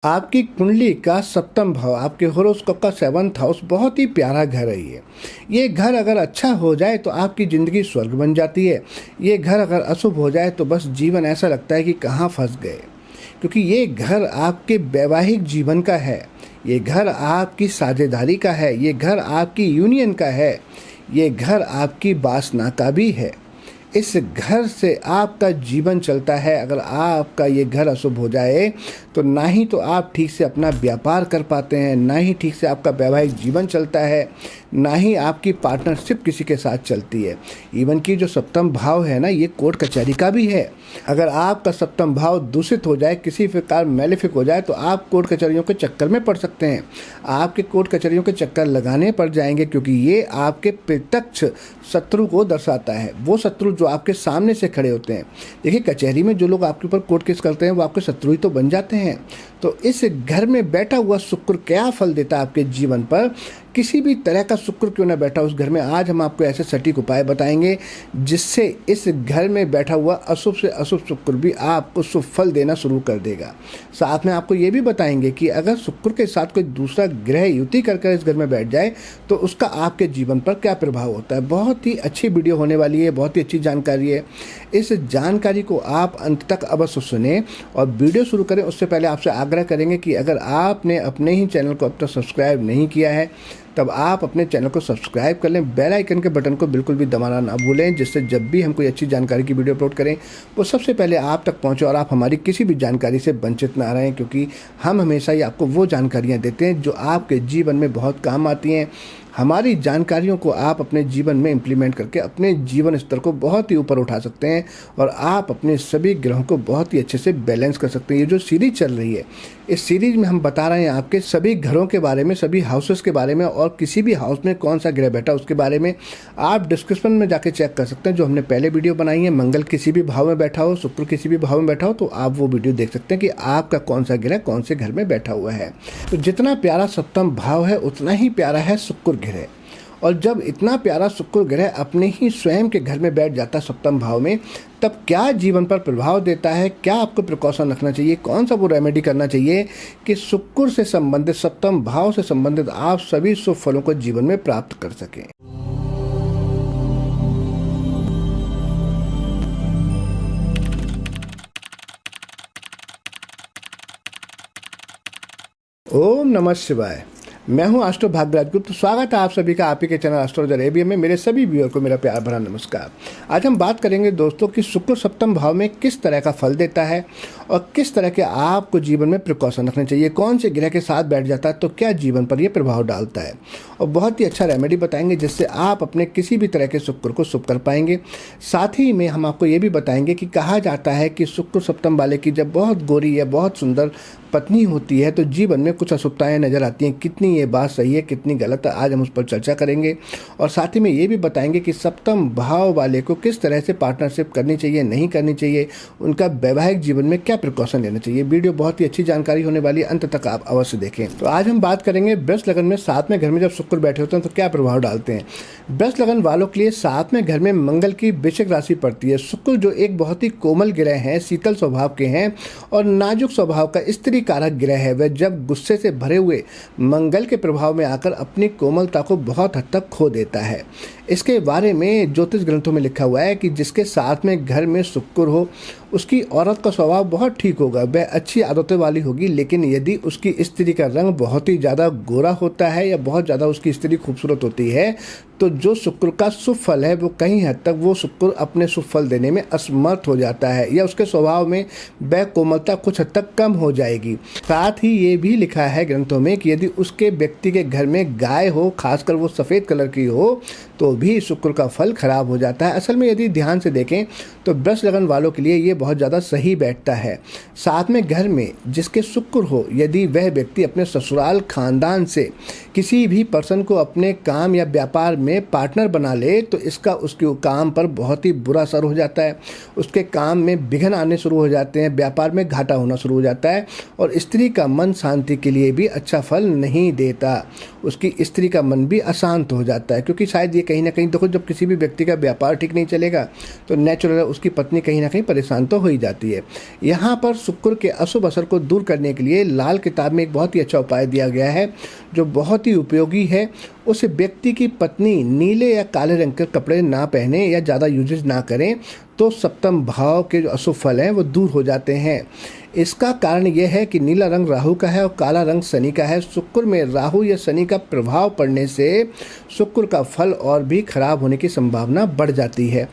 आपकी कुंडली का सप्तम भाव, आपके होरोस्कोप का 7th हाउस बहुत ही प्यारा घर है ये घर अगर अच्छा हो जाए तो आपकी ज़िंदगी स्वर्ग बन जाती है। ये घर अगर अशुभ हो जाए तो बस जीवन ऐसा लगता है कि कहाँ फंस गए, क्योंकि ये घर आपके वैवाहिक जीवन का है, ये घर आपकी साझेदारी का है, ये घर आपकी यूनियन का है, ये घर आपकी वासना का भी है। इस घर से आपका जीवन चलता है। अगर आपका ये घर अशुभ हो जाए तो ना ही तो आप ठीक से अपना व्यापार कर पाते हैं, ना ही ठीक से आपका वैवाहिक जीवन चलता है, ना ही आपकी पार्टनरशिप किसी के साथ चलती है। इवन कि जो सप्तम भाव है ना, ये कोर्ट कचहरी का भी है। अगर आपका सप्तम भाव दूषित हो जाए, किसी प्रकार मैलेफिक हो जाए, तो आप कोर्ट कचहरियों के चक्कर में पड़ सकते हैं। आपके कोर्ट कचहरियों के चक्कर लगाने पड़ जाएंगे, क्योंकि ये आपके प्रत्यक्ष शत्रु को दर्शाता है। वो शत्रु जो आपके सामने से खड़े होते हैं। देखिए, कचहरी में जो लोग आपके ऊपर कोर्ट केस करते हैं वो आपके शत्रु ही तो बन जाते हैं। तो इस घर में बैठा हुआ शुक्र क्या फल देता है आपके जीवन पर, किसी भी तरह का शुक्र क्यों ना बैठा उस घर में, आज हम आपको ऐसे सटीक उपाय बताएंगे जिससे इस घर में बैठा हुआ अशुभ से अशुभ शुक्र भी आपको शुभ फल देना शुरू कर देगा। साथ में आपको ये भी बताएंगे कि अगर शुक्र के साथ कोई दूसरा ग्रह युति कर इस घर में बैठ जाए तो उसका आपके जीवन पर क्या प्रभाव होता है। बहुत ही अच्छी वीडियो होने वाली है, बहुत ही अच्छी जानकारी है। इस जानकारी को आप अंत तक अवश्य सुने और वीडियो शुरू करें उससे पहले आपसे आग्रह करेंगे कि अगर आपने अपने ही चैनल को अब तक सब्सक्राइब नहीं किया है तब आप अपने चैनल को सब्सक्राइब कर लें। बेल आइकन के बटन को बिल्कुल भी दबाना ना भूलें, जिससे जब भी हम कोई अच्छी जानकारी की वीडियो अपलोड करें वो सबसे पहले आप तक पहुंचे और आप हमारी किसी भी जानकारी से वंचित ना रहें, क्योंकि हम हमेशा ही आपको वो जानकारियां देते हैं जो आपके जीवन में बहुत काम आती हैं। हमारी जानकारियों को आप अपने जीवन में इम्प्लीमेंट करके अपने जीवन स्तर को बहुत ही ऊपर उठा सकते हैं और आप अपने सभी ग्रहों को बहुत ही अच्छे से बैलेंस कर सकते हैं। ये जो सीरीज चल रही है, इस सीरीज में हम बता रहे हैं आपके सभी घरों के बारे में, सभी हाउसेस के बारे में, और किसी भी हाउस में कौन सा ग्रह बैठा उसके बारे में आप डिस्क्रिप्शन में जाके चेक कर सकते हैं। जो हमने पहले वीडियो बनाई है, मंगल किसी भी भाव में बैठा हो, शुक्र किसी भी भाव में बैठा हो, तो आप वो वीडियो देख सकते हैं कि आपका कौन सा ग्रह कौन से घर में बैठा हुआ है। तो जितना प्यारा सप्तम भाव है उतना ही प्यारा है शुक्र ग्रह, और जब इतना प्यारा शुक्र ग्रह अपने ही स्वयं के घर में बैठ जाता है सप्तम भाव में, तब क्या जीवन पर प्रभाव देता है, क्या आपको प्रिकॉशन रखना चाहिए, कौन सा वो रेमेडी करना चाहिए कि शुक्र से संबंधित, सप्तम भाव से संबंधित आप सभी शुभ फलों को जीवन में प्राप्त कर सकें। ओम नमः शिवाय। मैं हूं एस्ट्रो भाग्यराज गुप्त। स्वागत है आप सभी का आप ही के चैनल एस्ट्रोलॉजर एबीएम में। मेरे सभी व्यूअर को मेरा प्यार भरा नमस्कार। आज हम बात करेंगे दोस्तों कि शुक्र सप्तम भाव में किस तरह का फल देता है और किस तरह के आपको जीवन में प्रिकॉशन रखने चाहिए, कौन से ग्रह के साथ बैठ जाता है तो क्या जीवन पर यह प्रभाव डालता है, और बहुत ही अच्छा रेमेडी बताएंगे जिससे आप अपने किसी भी तरह के शुक्र को शुभ कर पाएंगे। साथ ही में हम आपको ये भी बताएंगे कि कहा जाता है कि शुक्र सप्तम वाले की जब बहुत गोरी या बहुत सुंदर पत्नी होती है तो जीवन में कुछ अशुभताएं नजर आती हैं। कितनी ये बात सही है, कितनी गलत है, आज हम उस पर चर्चा करेंगे। और साथ ही में ये भी बताएंगे कि सप्तम भाव वाले को किस तरह से पार्टनरशिप करनी चाहिए, नहीं करनी चाहिए, उनका वैवाहिक जीवन में क्या प्रिकॉशन लेना चाहिए। वीडियो बहुत ही अच्छी जानकारी होने वाली है, अंत तक आप अवश्य देखें। तो आज हम बात करेंगे वृष लगन में साथ में घर में जब शुक्र बैठे होते हैं तो क्या प्रभाव डालते हैं। वृष लगन वालों के लिए साथ में घर में मंगल की वृश्चिक राशि पड़ती है। शुक्र जो एक बहुत ही कोमल ग्रह है, शीतल स्वभाव के हैं और नाजुक स्वभाव का स्त्री कारक ग्रह है। वह जब गुस्से से भरे हुए मंगल के प्रभाव में आकर अपनी कोमलता को बहुत हद तक खो देता है। इसके बारे में ज्योतिष ग्रंथों में लिखा हुआ है कि जिसके साथ में घर में शुक्र हो उसकी औरत का स्वभाव बहुत ठीक होगा, वह अच्छी आदतों वाली होगी। लेकिन यदि उसकी स्त्री का रंग बहुत ही ज़्यादा गोरा होता है या बहुत ज़्यादा उसकी स्त्री खूबसूरत होती है तो जो शुक्र का शुभ फल है वो कहीं हद तक वो शुक्र अपने शुभ फल देने में असमर्थ हो जाता है, या उसके स्वभाव में वह कोमलता कुछ हद तक कम हो जाएगी। साथ ही ये भी लिखा है ग्रंथों में कि यदि उसके व्यक्ति के घर में गाय हो, खासकर वो सफ़ेद कलर की हो, तो भी शुक्र का फल खराब हो जाता है। असल में यदि ध्यान से देखें तो वृष लगन वालों के लिए ये बहुत ज़्यादा सही बैठता है। साथ में घर में जिसके शुक्र हो, यदि वह व्यक्ति अपने ससुराल खानदान से किसी भी पर्सन को अपने काम या व्यापार में पार्टनर बना ले तो इसका उसके काम पर बहुत ही बुरा असर हो जाता है। उसके काम में विघ्न आने शुरू हो जाते हैं, व्यापार में घाटा होना शुरू हो जाता है और स्त्री का मन शांति के लिए भी अच्छा फल नहीं देता। उसकी स्त्री का मन भी अशांत हो जाता है, क्योंकि शायद ये कहीं ना कहीं देखो, जब किसी भी व्यक्ति का व्यापार ठीक नहीं चलेगा तो नेचुरल उसकी पत्नी कहीं ना कहीं परेशान तो हो ही जाती है। यहाँ पर शुक्र के अशुभ असर को दूर करने के लिए लाल किताब में एक बहुत ही अच्छा उपाय दिया गया है जो बहुत ही उपयोगी है। उस व्यक्ति की पत्नी नीले या काले रंग के कपड़े ना पहने या ज़्यादा यूजेज ना करें तो सप्तम भाव के जो अशुभ फल हैं वो दूर हो जाते हैं। इसका कारण यह है कि नीला रंग राहु का है और काला रंग शनि का है। शुक्र में राहु या शनि का प्रभाव पड़ने से शुक्र का फल और भी खराब होने की संभावना बढ़ जाती है।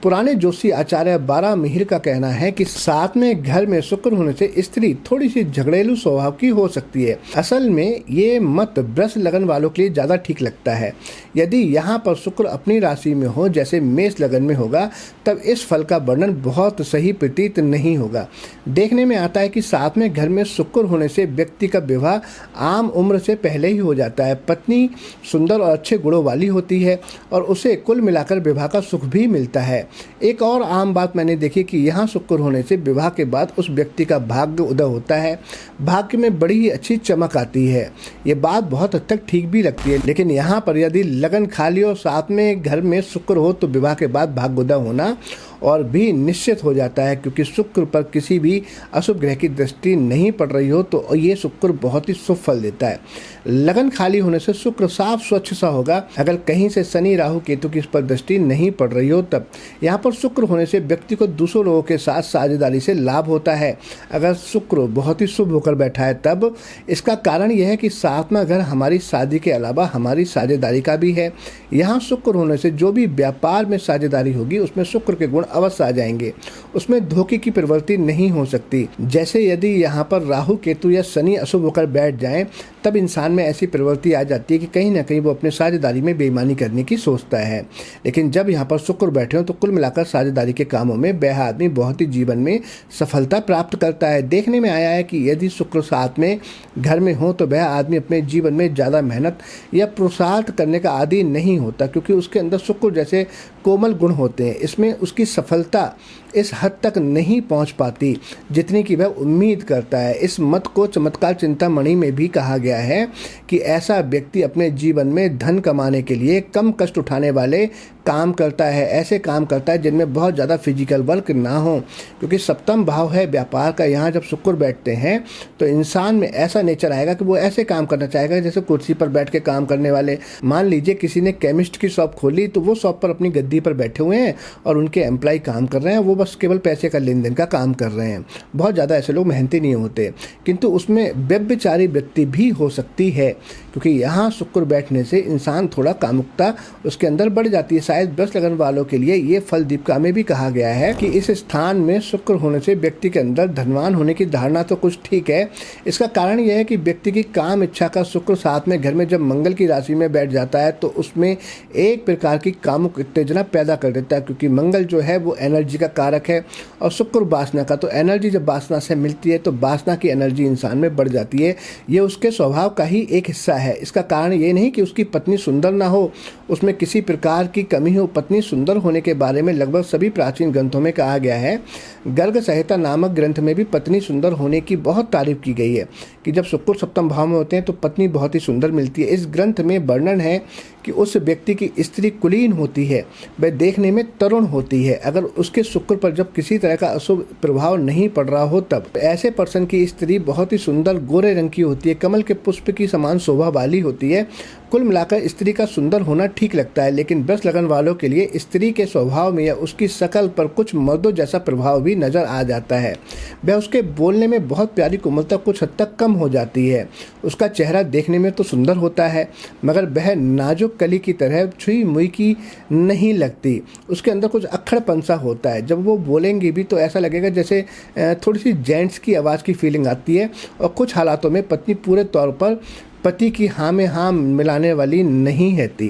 पुराने जोशी आचार्य 12 मिहिर का कहना है कि साथ में घर में शुक्र होने से स्त्री थोड़ी सी झगड़ेलू स्वभाव की हो सकती है। असल में ये मत वृष लगन वालों के लिए ज़्यादा ठीक लगता है। यदि यहाँ पर शुक्र अपनी राशि में हो, जैसे मेष लगन में होगा, तब इस फल का वर्णन बहुत सही प्रतीत नहीं होगा। देखने में आता है कि साथ में घर में शुक्र होने से व्यक्ति का विवाह आम उम्र से पहले ही हो जाता है। पत्नी सुंदर और अच्छे गुणों वाली होती है और उसे कुल मिलाकर विवाह का सुख भी मिलता है। एक और आम बात मैंने देखी कि यहाँ शुक्र होने से विवाह के बाद उस व्यक्ति का भाग्य उदय होता है, भाग्य में बड़ी ही अच्छी चमक आती है। ये बात बहुत हद तक ठीक भी लगती है, लेकिन यहाँ पर यदि लगन खाली और साथ में घर में शुक्र हो तो विवाह के बाद भाग्य उदय होना और भी निश्चित हो जाता है, क्योंकि शुक्र पर किसी भी अशुभ ग्रह की दृष्टि नहीं पड़ रही हो तो ये शुक्र बहुत ही शुभ फल देता है। लगन खाली होने से शुक्र साफ स्वच्छ सा होगा। अगर कहीं से शनि राहु केतु की इस पर दृष्टि नहीं पड़ रही हो तब। यहाँ पर शुक्र होने से व्यक्ति को दूसरों लोगों के साथ साझेदारी से लाभ होता है। अगर शुक्र बहुत ही शुभ होकर बैठा है तब। इसका कारण यह है कि सातवां घर हमारी शादी के अलावा हमारी साझेदारी का भी है। यहाँ शुक्र होने से जो भी व्यापार में साझेदारी होगी उसमें शुक्र के गुण अवश्य आ जाएंगे, उसमें धोखे की प्रवृत्ति नहीं हो सकती। जैसे यदि यहाँ पर राहु केतु या शनि अशुभ होकर बैठ जाएं तब इंसान में ऐसी प्रवृत्ति आ जाती है कि कहीं ना कहीं वो अपने साझेदारी में बेईमानी करने की सोचता है। लेकिन जब यहाँ पर शुक्र बैठे हो तो कुल मिलाकर साझेदारी के कामों में वह आदमी बहुत ही जीवन में सफलता प्राप्त करता है। देखने में आया है कि यदि शुक्र साथ में घर में हो तो वह आदमी अपने जीवन में ज़्यादा मेहनत या पुरुषार्थ करने का आदी नहीं होता, क्योंकि उसके अंदर शुक्र जैसे कोमल गुण होते हैं। इसमें उसकी सफलता इस हद तक नहीं पहुंच पाती जितनी की वह उम्मीद करता है। इस मत को चमत्कार चिंतामणि में भी कहा गया है कि ऐसा व्यक्ति अपने जीवन में धन कमाने के लिए कम कष्ट उठाने वाले काम करता है, ऐसे काम करता है जिनमें बहुत ज़्यादा फिजिकल वर्क ना हो, क्योंकि सप्तम भाव है व्यापार का। यहाँ जब शुक्र बैठते हैं तो इंसान में ऐसा नेचर आएगा कि वो ऐसे काम करना चाहेगा जैसे कुर्सी पर बैठ के काम करने वाले। मान लीजिए किसी ने केमिस्ट की शॉप खोली तो वो शॉप पर अपनी गद्दी पर बैठे हुए हैं और उनके एम्प्लॉय काम कर रहे हैं, वो बस केवल पैसे का लेन देन का काम कर रहे हैं। बहुत ज़्यादा ऐसे लोग मेहनती नहीं होते, किंतु उसमें व्यभिचारी वृत्ति भी हो सकती है, क्योंकि यहाँ शुक्र बैठने से इंसान थोड़ा कामुकता उसके अंदर बढ़ जाती है। शायद वृष लगन वालों के लिए ये फल दीपिका में भी कहा गया है कि इस स्थान में शुक्र होने से व्यक्ति के अंदर धनवान होने की धारणा तो कुछ ठीक है। इसका कारण यह है कि व्यक्ति की काम इच्छा का शुक्र साथ में घर में जब मंगल की राशि में बैठ जाता है तो उसमें एक प्रकार की कामुक उत्तेजना पैदा कर देता है, क्योंकि मंगल जो है वो एनर्जी का कारक है और शुक्र वासना का। तो एनर्जी जब वासना से मिलती है तो वासना की एनर्जी इंसान में बढ़ जाती है। ये उसके स्वभाव का ही एक हिस्सा है। इसका कारण ये नहीं कि उसकी पत्नी सुंदर ना हो, उसमें किसी प्रकार की कमी हो। पत्नी सुंदर होने के बारे में लगभग सभी प्राचीन ग्रंथों में कहा गया है। गर्ग संहिता नामक ग्रंथ में भी पत्नी सुंदर होने की बहुत तारीफ की गई है कि जब शुक्र सप्तम भाव में होते हैं तो पत्नी बहुत ही सुंदर मिलती है। इस ग्रंथ में वर्णन है कि उस व्यक्ति की स्त्री कुलीन होती है, वह देखने में तरुण होती है। अगर उसके शुक्र पर जब किसी तरह का अशुभ प्रभाव नहीं पड़ रहा हो तब ऐसे पर्सन की स्त्री बहुत ही सुंदर गोरे रंग की होती है, कमल के पुष्प की समान शोभा वाली होती है। कुल मिलाकर स्त्री का सुंदर होना ठीक लगता है, लेकिन वृष लगन वालों के लिए स्त्री के स्वभाव में या उसकी शकल पर कुछ मर्दों जैसा प्रभाव भी नजर आ जाता है। वह उसके बोलने में बहुत प्यारी कोमलता कुछ हद तक कम हो जाती है। उसका चेहरा देखने में तो सुंदर होता है मगर वह नाजुक कली की तरह छुई मुई की नहीं लगती। उसके अंदर कुछ अक्खड़पन सा होता है। जब वो बोलेंगी भी तो ऐसा लगेगा जैसे थोड़ी सी जेंट्स की आवाज़ की फीलिंग आती है। और कुछ हालातों में पत्नी पूरे तौर पर पति की हाँ में हाँ मिलाने वाली नहीं रहती,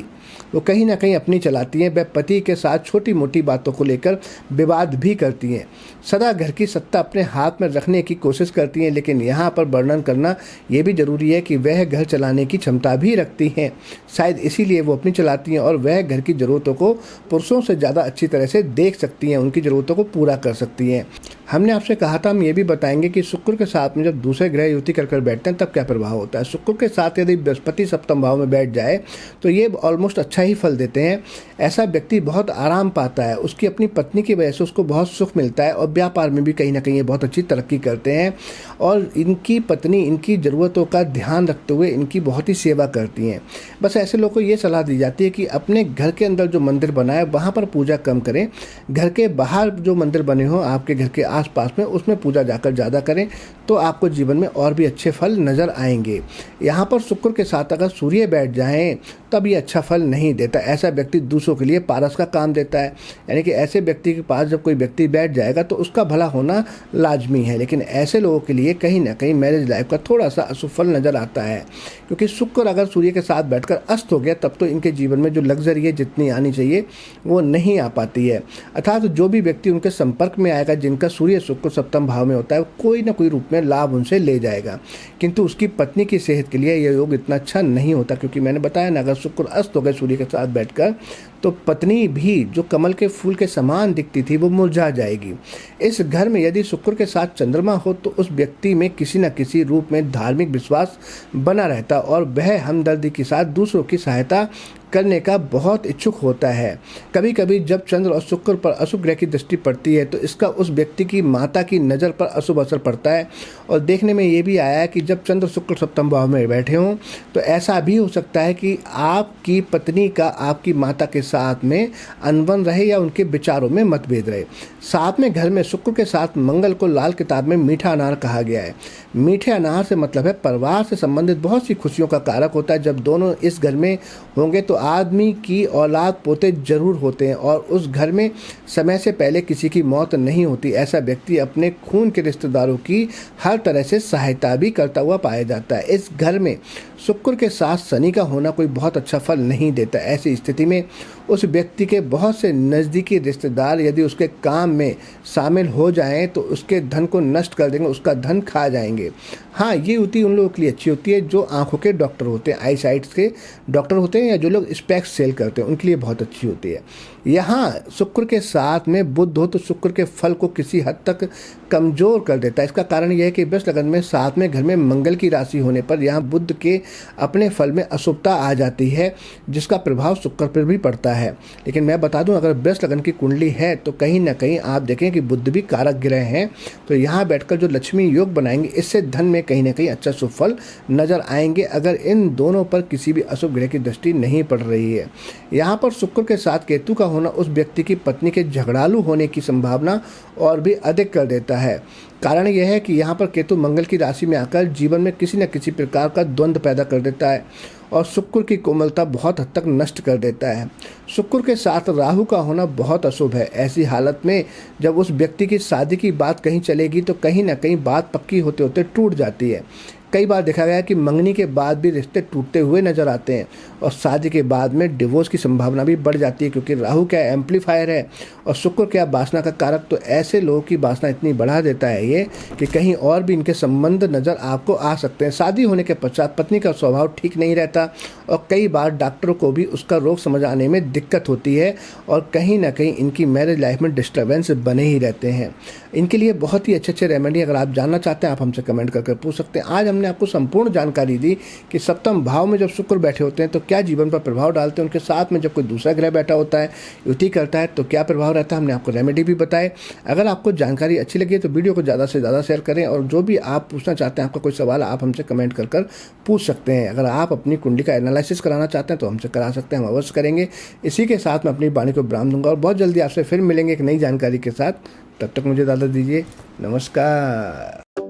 वो कहीं ना कहीं अपनी चलाती हैं। वह पति के साथ छोटी मोटी बातों को लेकर विवाद भी करती हैं, सदा घर की सत्ता अपने हाथ में रखने की कोशिश करती हैं। लेकिन यहाँ पर वर्णन करना ये भी ज़रूरी है कि वह घर चलाने की क्षमता भी रखती हैं। शायद इसीलिए वो अपनी चलाती हैं और वह घर की ज़रूरतों को पुरुषों से ज़्यादा अच्छी तरह से देख सकती हैं, उनकी ज़रूरतों को पूरा कर सकती हैं। हमने आपसे कहा था हम ये भी बताएंगे कि शुक्र के साथ में जब दूसरे ग्रह युति कर बैठते हैं तब क्या प्रभाव होता है। शुक्र के साथ यदि बृहस्पति सप्तम भाव में बैठ जाए तो ये ऑलमोस्ट अच्छा ही फल देते हैं। ऐसा व्यक्ति बहुत आराम पाता है, उसकी अपनी पत्नी की वजह से उसको बहुत सुख मिलता है और व्यापार में भी कहीं ना कहीं ये बहुत अच्छी तरक्की करते हैं और इनकी पत्नी इनकी ज़रूरतों का ध्यान रखते हुए इनकी बहुत ही सेवा करती हैं। बस ऐसे लोगों को ये सलाह दी जाती है कि अपने घर के अंदर जो मंदिर बना है वहाँ पर पूजा कम करें, घर के बाहर जो मंदिर बने हों आपके घर के आसपास में उसमें पूजा जाकर ज़्यादा करें तो आपको जीवन में और भी अच्छे फल नज़र आएंगे। यहाँ पर शुक्र के साथ अगर सूर्य बैठ जाएं तब ये अच्छा फल नहीं देता। ऐसा व्यक्ति दूसरों के लिए पारस का काम देता है, यानी कि ऐसे व्यक्ति के पास जब कोई व्यक्ति बैठ जाएगा तो उसका भला होना लाजमी है। लेकिन ऐसे लोगों के लिए कहीं ना कहीं मैरिज लाइफ का थोड़ा सा अशुभ फल नज़र आता है, क्योंकि शुक्र अगर सूर्य के साथ बैठकर अस्त हो गया तब तो इनके जीवन में जो लग्जरी है जितनी आनी चाहिए वो नहीं आ पाती है। अर्थात जो भी व्यक्ति उनके संपर्क में आएगा जिनका सूर्य शुक्र सप्तम भाव में होता है कोई ना कोई रूप में लाभ उनसे ले जाएगा, किंतु उसकी पत्नी की सेहत के लिए यह योग इतना अच्छा नहीं होता, क्योंकि मैंने बताया ना अगर शुक्र अस्त हो गए सूर्य के साथ बैठकर तो पत्नी भी जो कमल के फूल के समान दिखती थी वो मुरझा जाएगी। इस घर में यदि शुक्र के साथ चंद्रमा हो तो उस व्यक्ति में किसी न किसी रूप में धार्मिक विश्वास बना रहता और वह हमदर्दी के साथ दूसरों की सहायता करने का बहुत इच्छुक होता है। कभी कभी जब चंद्र और शुक्र पर अशुभ ग्रह की दृष्टि पड़ती है तो इसका उस व्यक्ति की माता की नज़र पर अशुभ असर पड़ता है। और देखने में ये भी आया है कि जब चंद्र शुक्र सप्तम भाव में बैठे हों तो ऐसा भी हो सकता है कि आपकी पत्नी का आपकी माता के साथ में अनबन रहे या उनके विचारों में मतभेद रहे। साथ में घर में शुक्र के साथ मंगल को लाल किताब में मीठा अनार कहा गया है। मीठे अनार से मतलब है परिवार से संबंधित बहुत सी खुशियों का कारक होता है। जब दोनों इस घर में होंगे तो आदमी की औलाद पोते जरूर होते हैं और उस घर में समय से पहले किसी की मौत नहीं होती। ऐसा व्यक्ति अपने खून के रिश्तेदारों की हर तरह से सहायता भी करता हुआ पाया जाता है। इस घर में शुक्र के साथ शनि का होना कोई बहुत अच्छा फल नहीं देता। ऐसी स्थिति में उस व्यक्ति के बहुत से नज़दीकी रिश्तेदार यदि उसके काम में शामिल हो जाएं तो उसके धन को नष्ट कर देंगे, उसका धन खा जाएंगे। हाँ, ये युति उन लोगों के लिए अच्छी होती है जो आंखों के डॉक्टर होते हैं, आई साइट्स के डॉक्टर होते हैं या जो लोग स्पेक्स सेल करते हैं उनके लिए बहुत अच्छी होती है। यहाँ शुक्र के साथ में बुध हो तो शुक्र के फल को किसी हद तक कमज़ोर कर देता है। इसका कारण यह है कि वृष लगन में साथ में घर में मंगल की राशि होने पर यहाँ बुध के अपने फल में अशुभता आ जाती है जिसका प्रभाव शुक्र पर भी पड़ता है। लेकिन मैं बता दूं अगर वृष लगन की कुंडली है तो कहीं ना कहीं आप देखें कि बुध भी कारक ग्रह हैं, तो यहाँ बैठकर जो लक्ष्मी योग बनाएंगे इससे धन में कहीं ना कहीं अच्छा शुभ फल नजर आएंगे अगर इन दोनों पर किसी भी अशुभ ग्रह की दृष्टि नहीं पड़ रही है। यहाँ पर शुक्र के साथ केतु का होना उस व्यक्ति की पत्नी के झगड़ालू होने की संभावना और भी अधिक कर देता है। कारण यह है कि यहाँ पर केतु मंगल की राशि में आकर जीवन में किसी न किसी प्रकार का द्वंद्व पैदा कर देता है और शुक्र की कोमलता बहुत हद तक नष्ट कर देता है। शुक्र के साथ राहु का होना बहुत अशुभ है। ऐसी हालत में जब उस व्यक्ति की शादी की बात कहीं चलेगी तो कहीं ना कहीं बात पक्की होते होते टूट जाती है। कई बार देखा गया कि मंगनी के बाद भी रिश्ते टूटते हुए नजर आते हैं और शादी के बाद में डिवोर्स की संभावना भी बढ़ जाती है, क्योंकि राहु क्या एम्पलीफायर है और शुक्र क्या वासना का कारक। तो ऐसे लोगों की वासना इतनी बढ़ा देता है ये कि कहीं और भी इनके संबंध नज़र आपको आ सकते हैं। शादी होने के पश्चात पत्नी का स्वभाव ठीक नहीं रहता और कई बार डॉक्टरों को भी उसका रोग समझ आने में दिक्कत होती है और कहीं ना कहीं इनकी मैरिज लाइफ में डिस्टर्बेंस बने ही रहते हैं। इनके लिए बहुत ही अच्छे रेमेडी अगर आप जानना चाहते हैं आप हमसे कमेंट करके पूछ सकते हैं। आज हमने आपको संपूर्ण जानकारी दी कि सप्तम भाव में जब शुक्र बैठे होते हैं तो क्या जीवन पर प्रभाव डालते हैं, उनके साथ में जब कोई दूसरा ग्रह बैठा होता है युति करता है तो क्या प्रभाव रहता है। हमने आपको रेमेडी भी बताए। अगर आपको जानकारी अच्छी लगी तो वीडियो को ज़्यादा से ज़्यादा शेयर करें और जो भी आप पूछना चाहते हैं आपका कोई सवाल आप हमसे कमेंट कर पूछ सकते हैं। अगर आप अपनी कुंडली का एनालिसिस कराना चाहते हैं तो हमसे करा सकते हैं, हम अवश्य करेंगे। इसी के साथ मैं अपनी वाणी को विराम दूंगा और बहुत जल्दी आपसे फिर मिलेंगे एक नई जानकारी के साथ। तब तक मुझे इजाज़त दीजिए। नमस्कार।